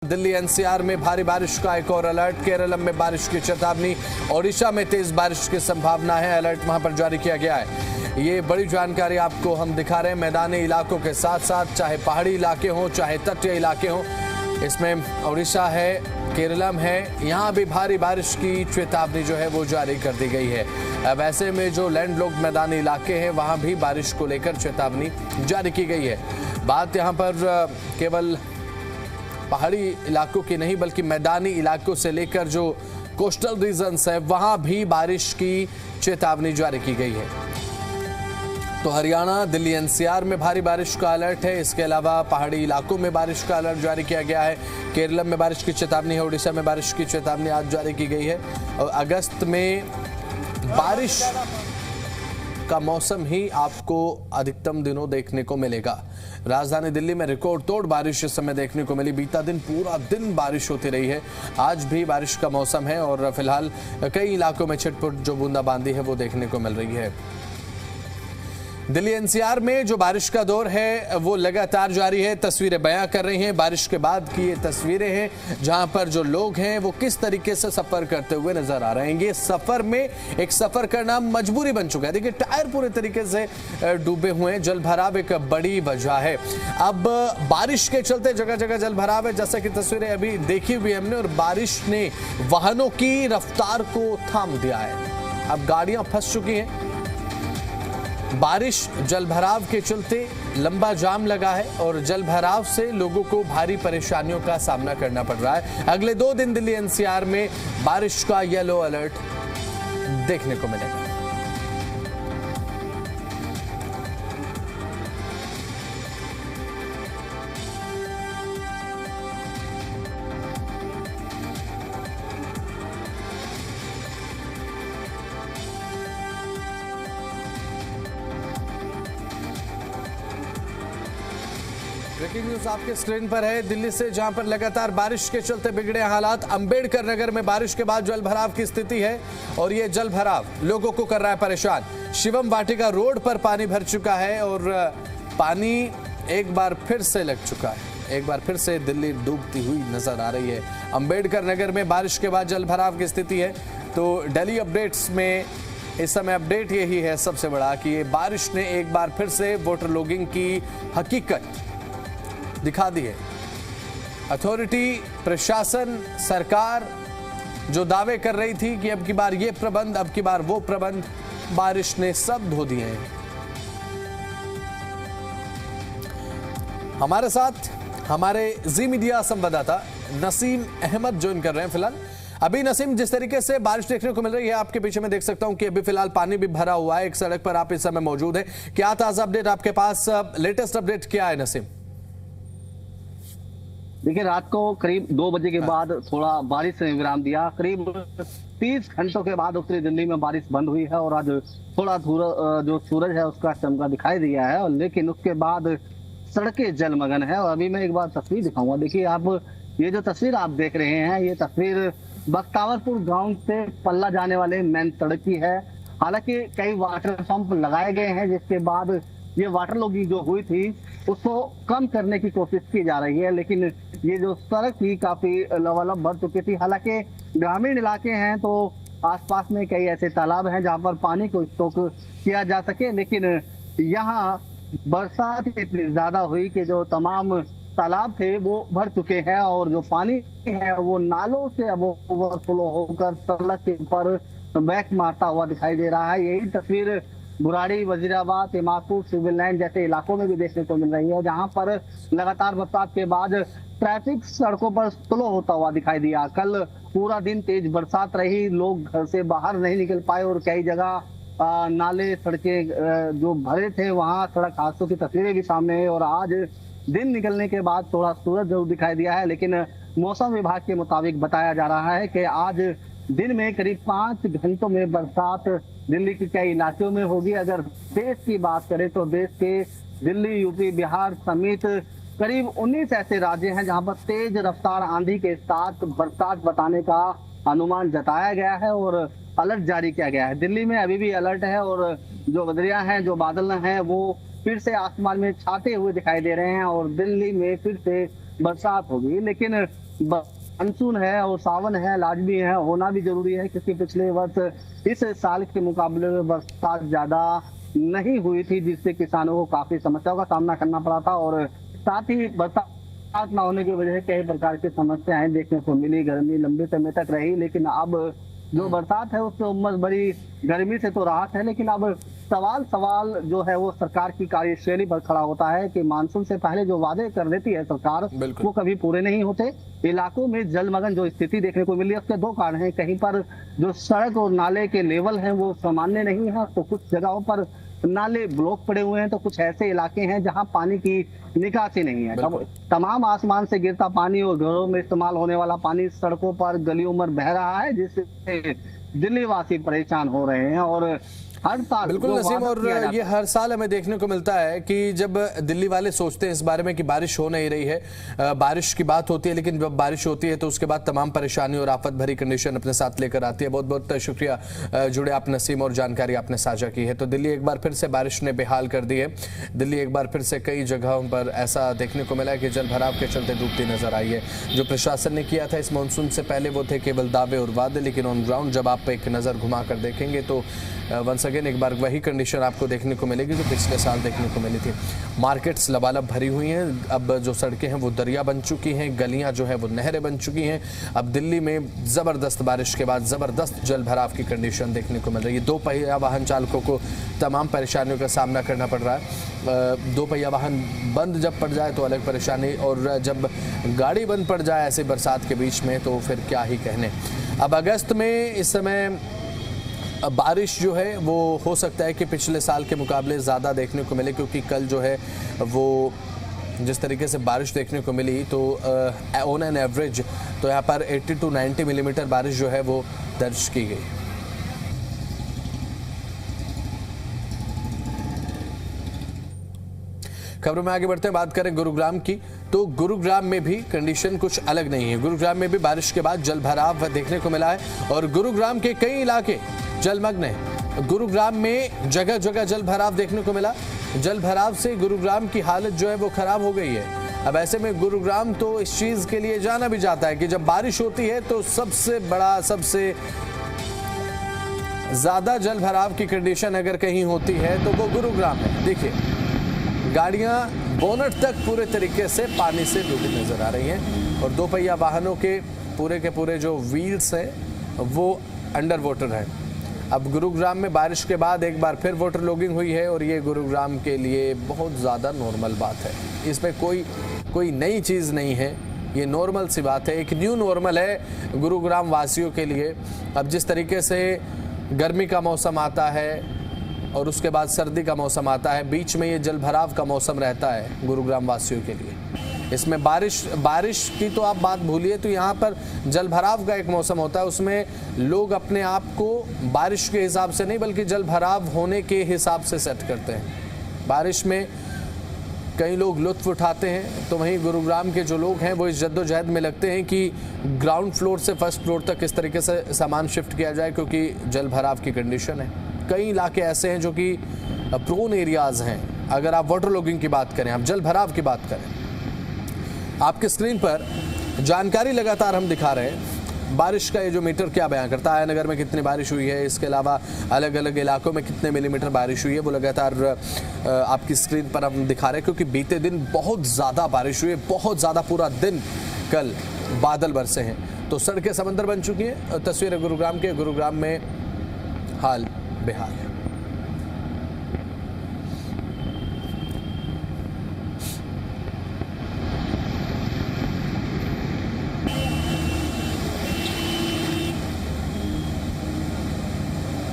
Delhi NCR में भारी बारिश का एक और अलर्ट। केरलम में बारिश की चेतावनी। ओडिशा में तेज बारिश की संभावना है, अलर्ट वहां पर जारी किया गया है। ये बड़ी जानकारी आपको हम दिखा रहे हैं। मैदानी इलाकों के साथ साथ चाहे पहाड़ी इलाके हों चाहे तटीय इलाके हों, इसमें ओडिशा है, केरलम है, यहाँ भी भारी बारिश की चेतावनी जो है वो जारी कर दी गई है। अब ऐसे में जो लैंडलॉक्ड मैदानी इलाके हैं वहां भी बारिश को लेकर चेतावनी जारी की गई है। बात यहाँ पर केवल पहाड़ी इलाकों की नहीं बल्कि मैदानी इलाकों से लेकर जो कोस्टल रीजन्स है वहां भी बारिश की चेतावनी जारी की गई है। तो हरियाणा, दिल्ली एनसीआर में भारी बारिश का अलर्ट है। इसके अलावा पहाड़ी इलाकों में बारिश का अलर्ट जारी किया गया है। केरल में बारिश की चेतावनी है। ओडिशा में बारिश की चेतावनी आज जारी की गई है। और अगस्त में बारिश का मौसम ही आपको अधिकतम दिनों देखने को मिलेगा। राजधानी दिल्ली में रिकॉर्ड तोड़ बारिश इस समय देखने को मिली। बीता दिन पूरा दिन बारिश होती रही है। आज भी बारिश का मौसम है और फिलहाल कई इलाकों में छिटपुट जो बूंदाबांदी है वो देखने को मिल रही है। दिल्ली एनसीआर में जो बारिश का दौर है वो लगातार जारी है। तस्वीरें बयां कर रही हैं। बारिश के बाद की ये तस्वीरें हैं जहां पर जो लोग हैं वो किस तरीके से सफर करते हुए नजर आ रहे हैं। ये सफर में एक सफर करना मजबूरी बन चुका है। देखिए टायर पूरे तरीके से डूबे हुए हैं। जल भराव एक बड़ी वजह है। अब बारिश के चलते जगह जगह जल भराव है, जैसा कि तस्वीरें अभी देखी हुई हमने, और बारिश ने वाहनों की रफ्तार को थाम दिया है। अब गाड़ियां फंस चुकी हैं। बारिश जल भराव के चलते लंबा जाम लगा है और जल भराव से लोगों को भारी परेशानियों का सामना करना पड़ रहा है। अगले 2 दिन दिल्ली एनसीआर में बारिश का येलो अलर्ट देखने को मिलेगा। ब्रेकिंग न्यूज आपके स्क्रीन पर है। दिल्ली से जहां पर लगातार बारिश के चलते बिगड़े हालात। अंबेडकर नगर में बारिश के बाद जल भराव की स्थिति है और ये जल भराव लोगों को कर रहा है परेशान। शिवम वाटिका रोड पर पानी भर चुका है और पानी एक बार फिर से लग चुका है। एक बार फिर से दिल्ली डूबती हुई नजर आ रही है। अंबेडकर नगर में बारिश के बाद जल भराव की स्थिति है। तो दिल्ली अपडेट्स में इस समय अपडेट यही है सबसे बड़ा कि ये बारिश ने एक बार फिर से वोटर लॉगिंग की हकीकत दिखा दी है। अथॉरिटी, प्रशासन, सरकार जो दावे कर रही थी कि अब की बार ये प्रबंध, अब की बार वो प्रबंध, बारिश ने सब धो दिए हैं। हमारे साथ हमारे जी मीडिया संवाददाता नसीम अहमद ज्वाइन कर रहे हैं फिलहाल। अभी नसीम, जिस तरीके से बारिश देखने को मिल रही है, आपके पीछे मैं देख सकता हूं कि अभी फिलहाल पानी भी भरा हुआ है। एक सड़क पर आप इस समय मौजूद है। क्या ताजा अपडेट आपके पास, लेटेस्ट अपडेट क्या है नसीम? देखिए, रात को करीब 2 बजे के बाद थोड़ा बारिश ने विराम दिया। करीब 30 घंटों के बाद उत्तरी दिल्ली में बारिश बंद हुई है और आज थोड़ा जो सूरज है उसका चमका दिखाई दिया है, और लेकिन उसके बाद सड़कें जलमग्न है। और अभी मैं एक बार तस्वीर दिखाऊंगा। देखिए आप, ये जो तस्वीर आप देख रहे हैं, ये तस्वीर बख्तावरपुर गांव से पल्ला जाने वाले मेन सड़क की है। हालांकि कई वाटर पंप लगाए गए हैं, जिसके बाद ये वाटर लॉगिंग जो हुई थी उसको कम करने की कोशिश की जा रही है, लेकिन ये जो सड़क थी काफी लबालब भर चुकी थी। हालांकि ग्रामीण इलाके हैं तो आसपास में कई ऐसे तालाब हैं जहां पर पानी को स्टॉक किया जा सके, लेकिन यहाँ बरसात इतनी ज्यादा हुई कि जो तमाम तालाब थे वो भर चुके हैं और जो पानी है वो नालों से अब ओवरफ्लो होकर सड़क के ऊपर बैक मारता हुआ दिखाई दे रहा है। यही तस्वीर बुराड़ी, वजीराबाद, तिमाकू, सिविल लाइन जैसे इलाकों में भी देखने को मिल रही है, जहां पर लगातार बरसात के बाद ट्रैफिक सड़कों पर स्लो होता हुआ दिखाई दिया। कल पूरा दिन तेज बरसात रही, लोग घर से बाहर नहीं निकल पाए और कई जगह नाले, सड़कें जो भरे थे वहां सड़क हादसों की तस्वीरें भी सामने है। और आज दिन निकलने के बाद थोड़ा सूरज जरूर दिखाई दिया है, लेकिन मौसम विभाग के मुताबिक बताया जा रहा है कि आज दिन में करीब 5 घंटों में बरसात दिल्ली के कई इलाकों में होगी। अगर देश की बात करें तो देश के दिल्ली, यूपी, बिहार समेत करीब 19 ऐसे राज्य हैं जहां पर तेज रफ्तार आंधी के साथ बरसात बताने का अनुमान जताया गया है और अलर्ट जारी किया गया है। दिल्ली में अभी भी अलर्ट है और जो बदरियां हैं, जो बादल हैं, वो फिर से आसमान में छाते हुए दिखाई दे रहे हैं और दिल्ली में फिर से बरसात होगी। लेकिन मानसून है और सावन है, लाजमी है, होना भी जरूरी है, क्योंकि पिछले वर्ष इस साल के मुकाबले में बरसात ज्यादा नहीं हुई थी, जिससे किसानों को काफी समस्याओं का सामना करना पड़ा था। और साथ ही बरसात न होने की वजह से कई प्रकार की समस्याएं देखने को मिली, गर्मी लंबे समय तक रही। लेकिन अब जो बरसात है उससे उम्मस भरी गर्मी से तो राहत है, लेकिन अब सवाल जो है वो सरकार की कार्यशैली पर खड़ा होता है कि मानसून से पहले जो वादे कर देती है सरकार वो कभी पूरे नहीं होते। इलाकों में जलमग्न जो स्थिति देखने को मिल रही है उसके दो कारण हैं। कहीं पर जो सड़क और नाले के लेवल हैं वो सामान्य नहीं है, तो कुछ जगहों पर नाले ब्लॉक पड़े हुए हैं, तो कुछ ऐसे इलाके हैं जहां पानी की निकासी नहीं है। तमाम आसमान से गिरता पानी और घरों में इस्तेमाल होने वाला पानी सड़कों पर गलियों में बह रहा है, जिससे दिल्ली वासी परेशान हो रहे हैं। और हर साल बिल्कुल नसीम, और ये हर साल हमें देखने को मिलता है कि जब दिल्ली वाले सोचते हैं इस बारे में कि बारिश हो नहीं रही है, बारिश की बात होती है, लेकिन जब बारिश होती है तो उसके बाद तमाम परेशानी और आफत भरी कंडीशन अपने साथ लेकर आती है। बहुत बहुत शुक्रिया जुड़े आप नसीम, और जानकारी आपने साझा की है। तो दिल्ली एक बार फिर से बारिश ने बेहाल कर दी है। दिल्ली एक बार फिर से कई जगहों पर ऐसा देखने को मिला है कि जल भराव के चलते डूबती नजर आई है। जो प्रशासन ने किया था इस मानसून से पहले वो थे केवल दावे और वादे, लेकिन ऑन ग्राउंड जब आप एक नजर घुमा कर देखेंगे तो वंस अगेन एक बार वही कंडीशन आपको देखने को मिलेगी जो पिछले साल देखने को मिली थी। मार्केट्स लबालब भरी हुई हैं, अब जो सड़कें हैं वो दरिया बन चुकी हैं, गलियां जो है वो नहरें बन चुकी हैं। अब दिल्ली में ज़बरदस्त बारिश के बाद ज़बरदस्त जल भराव की कंडीशन देखने को मिल रही है। दो पहिया वाहन चालकों को तमाम परेशानियों का सामना करना पड़ रहा है। दो पहिया वाहन बंद जब पड़ जाए तो अलग परेशानी, और जब गाड़ी बंद पड़ जाए ऐसे बरसात के बीच में तो फिर क्या ही कहने। अब अगस्त में इस समय बारिश जो है वो हो सकता है कि पिछले साल के मुकाबले ज़्यादा देखने को मिले, क्योंकि कल जो है वो जिस तरीके से बारिश देखने को मिली तो ऑन एन एवरेज तो यहाँ पर 80 to 90 मिलीमीटर बारिश जो है वो दर्ज की गई। खबरों में आगे बढ़ते हैं, बात करें गुरुग्राम की, तो गुरुग्राम में भी कंडीशन कुछ अलग नहीं है। गुरुग्राम में भी बारिश के बाद जल भराव देखने को मिला है और गुरुग्राम के कई इलाके जलमग्न है। गुरुग्राम में जगह जगह जल भराव देखने को मिला। जल भराव से गुरुग्राम की हालत जो है वो खराब हो गई है। अब ऐसे में गुरुग्राम तो इस चीज के लिए जाना भी जाता है कि जब बारिश होती है तो सबसे बड़ा, सबसे ज्यादा जल भराव की कंडीशन अगर कहीं होती है तो वो गुरुग्राम है। देखिए, गाड़ियां बोनट तक पूरे तरीके से पानी से डूबी नजर आ रही हैं और दो पहिया वाहनों के पूरे जो व्हील्स हैं वो अंडर वाटर हैं। अब गुरुग्राम में बारिश के बाद एक बार फिर वाटर लॉगिंग हुई है और ये गुरुग्राम के लिए बहुत ज़्यादा नॉर्मल बात है। इसमें कोई नई चीज़ नहीं है, ये नॉर्मल सी बात है, एक न्यू नॉर्मल है गुरुग्राम वासियों के लिए। अब जिस तरीके से गर्मी का मौसम आता है और उसके बाद सर्दी का मौसम आता है, बीच में ये जल भराव का मौसम रहता है गुरुग्राम वासियों के लिए। इसमें बारिश की तो आप बात भूलिए, तो यहाँ पर जल भराव का एक मौसम होता है, उसमें लोग अपने आप को बारिश के हिसाब से नहीं बल्कि जल भराव होने के हिसाब से सेट करते हैं। बारिश में कई लोग लुत्फ उठाते हैं, तो वहीं गुरुग्राम के जो लोग हैं वो इस जद्दोजहद में लगते हैं कि ग्राउंड फ्लोर से फर्स्ट फ्लोर तक किस तरीके से सामान शिफ्ट किया जाए, क्योंकि जल भराव की कंडीशन है। कई इलाके ऐसे हैं जो कि प्रोन एरियाज़ हैं। अगर आप वाटर लॉगिंग की बात करें, आप जल भराव की बात करें, आपके स्क्रीन पर जानकारी लगातार हम दिखा रहे हैं। बारिश का ये जो मीटर क्या बयान करता है, नगर में कितनी बारिश हुई है, इसके अलावा अलग अलग इलाकों में कितने मिलीमीटर बारिश हुई है, वो लगातार आपकी स्क्रीन पर हम दिखा रहे हैं। क्योंकि बीते दिन बहुत ज़्यादा बारिश हुई है, बहुत ज़्यादा, पूरा दिन कल बादल बरसे हैं, तो सड़कें समंदर बन चुकी हैं। तस्वीर गुरुग्राम में हाल बेहाल है।